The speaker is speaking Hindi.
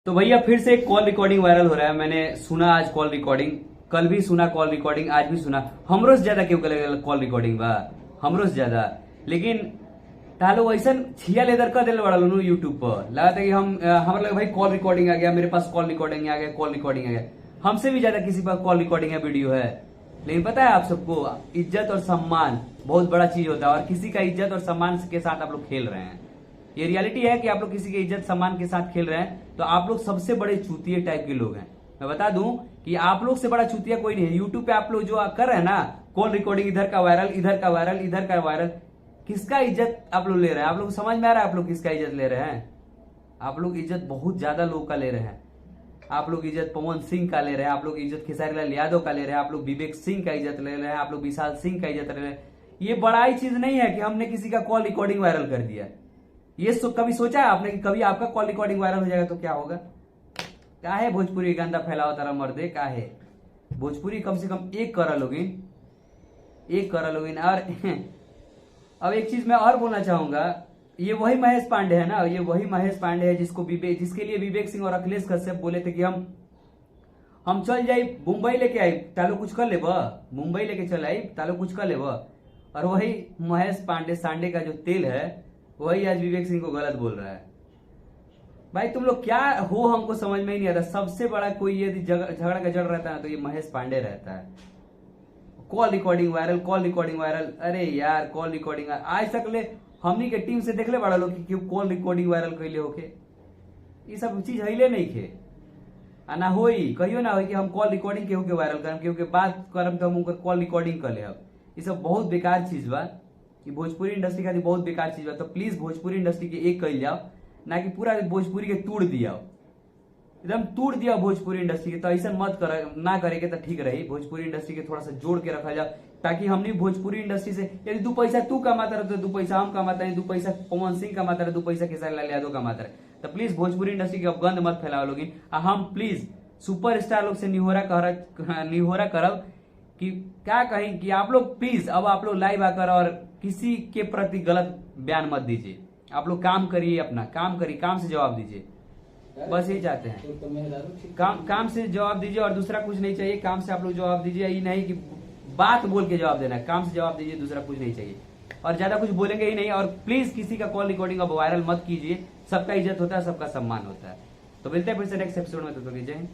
तो भैया फिर से एक कॉल रिकॉर्डिंग वायरल हो रहा है। मैंने सुना आज कॉल रिकॉर्डिंग, कल भी सुना कॉल रिकॉर्डिंग, आज भी सुना। हमरो से ज्यादा क्यों कॉल रिकॉर्डिंग बा, हमरो से ज्यादा। लेकिन तालो वैसा छिया लेदर कर दिल बड़ा लोग यूट्यूब पर लगा था कि हमारा लगा भाई कॉल रिकॉर्डिंग आ गया, मेरे पास कॉल रिकॉर्डिंग आ गया, कॉल रिकॉर्डिंग आ गया। हमसे भी ज्यादा किसी पास कॉल रिकॉर्डिंग या वीडियो है। लेकिन पता है आप सबको, इज्जत और सम्मान बहुत बड़ा चीज होता है और किसी का इज्जत और सम्मान के साथ आप लोग खेल रहे हैं। ये रियलिटी है कि आप लोग किसी के इज्जत सम्मान के साथ खेल रहे हैं, तो आप लोग सबसे बड़े चूतिए टाइप के लोग हैं। मैं बता दूं कि आप लोग से बड़ा चूतिया कोई नहीं है। यूट्यूब पे आप लोग जो कर रहे हैं ना, कॉल रिकॉर्डिंग, इधर का वायरल, इधर का वायरल, इधर का वायरल, किसका इज्जत आप लोग ले रहे हैं? आप लोग समझ में आ रहा है आप लोग किसका इज्जत ले रहे हैं? आप लोग इज्जत बहुत ज्यादा लोग का ले रहे हैं। आप लोग इज्जत पवन सिंह का ले रहे हैं, आप लोग इज्जत खेसारी लाल यादव का ले रहे हैं, आप लोग विवेक सिंह का इज्जत ले रहे हैं, आप लोग विशाल सिंह का इज्जत ले रहे हैं। ये बड़ाई चीज नहीं है कि हमने किसी का कॉल रिकॉर्डिंग वायरल कर दिया। ये कभी सोचा है आपने कि कभी आपका कॉल रिकॉर्डिंग वायरल हो जाएगा तो क्या होगा? क्या है भोजपुरी गंदा फैलाओ तारा मर्दे, क्या है भोजपुरी? कम से कम एक करा लोगिन, एक करा लोगिन। और अब एक चीज मैं और बोलना चाहूंगा, ये वही महेश पांडे है ना, ये वही महेश पांडे है जिसके लिए विवेक सिंह और अखिलेश कश्यप बोले थे कि हम चल जाए मुंबई लेके आई तालो कुछ कर लेब, मुंबई लेके चल आई तालो कुछ कर लेब। और वही महेश पांडे सांडे का जो तेल है, वही आज विवेक सिंह को गलत बोल रहा है। भाई तुम लोग क्या हो, हमको समझ में ही नहीं आता। सबसे बड़ा कोई ये झगड़ा का जड़ रहता है ना, तो ये महेश पांडे रहता है। Call recording viral, call recording viral. अरे यार कॉल रिकॉर्डिंग आज तक ले हमनी के टीम से देखले बड़ा लोग कि कॉल रिकॉर्डिंग वायरल कैले होके। ये सब चीज हिले नहीं खे ना होई, कहियो ना हो कि हम कॉल रिकॉर्डिंग केहू के वायरल करम, केहू के बात करम तो हम उनकर कॉल रिकॉर्डिंग कर ले। ये सब बहुत बेकार चीज बा, कि भोजपुरी इंडस्ट्री का बहुत बेकार चीज बा। तो प्लीज भोजपुरी इंडस्ट्री के एक कह जाओ, ना कि पूरा भोजपुरी के तोड़ दिया, एकदम तोड़ दिया भोजपुरी इंडस्ट्री के। तो ऐसा मत कर, ना करेंगे तो ठीक रही। भोजपुरी इंडस्ट्री के थोड़ा सा जोड़ के रखा जाए, ताकि हमने भोजपुरी इंडस्ट्री से यदि 2 पैसा तू कमाता रहे तो 2 पैसा हम कमाता है, 2 पैसा पवन सिंह कमाता रहे, 2 पैसा खेसारी लाल यादव कमाता रहे। तो प्लीज भोजपुरी इंडस्ट्री की गंद मत फैलाओ लोगिन। हम प्लीज सुपरस्टार लोग से निहोरा करब कि क्या कहें कि आप लोग प्लीज अब आप लोग लाइव आकर और किसी के प्रति गलत बयान मत दीजिए। आप लोग काम करिए, अपना काम करिए, काम से जवाब दीजिए, बस यही चाहते हैं। काम से जवाब दीजिए और दूसरा कुछ नहीं चाहिए। काम से आप लोग जवाब दीजिए, ये नहीं कि बात बोल के जवाब देना है। काम से जवाब दीजिए, दूसरा कुछ नहीं चाहिए और ज्यादा कुछ बोलेंगे ही नहीं। और प्लीज किसी का कॉल रिकॉर्डिंग अब वायरल मत कीजिए। सबका इज्जत होता है, सबका सम्मान होता है। तो मिलते हैं फिर से नेक्स्ट एपिसोड में, तो जय हिंद।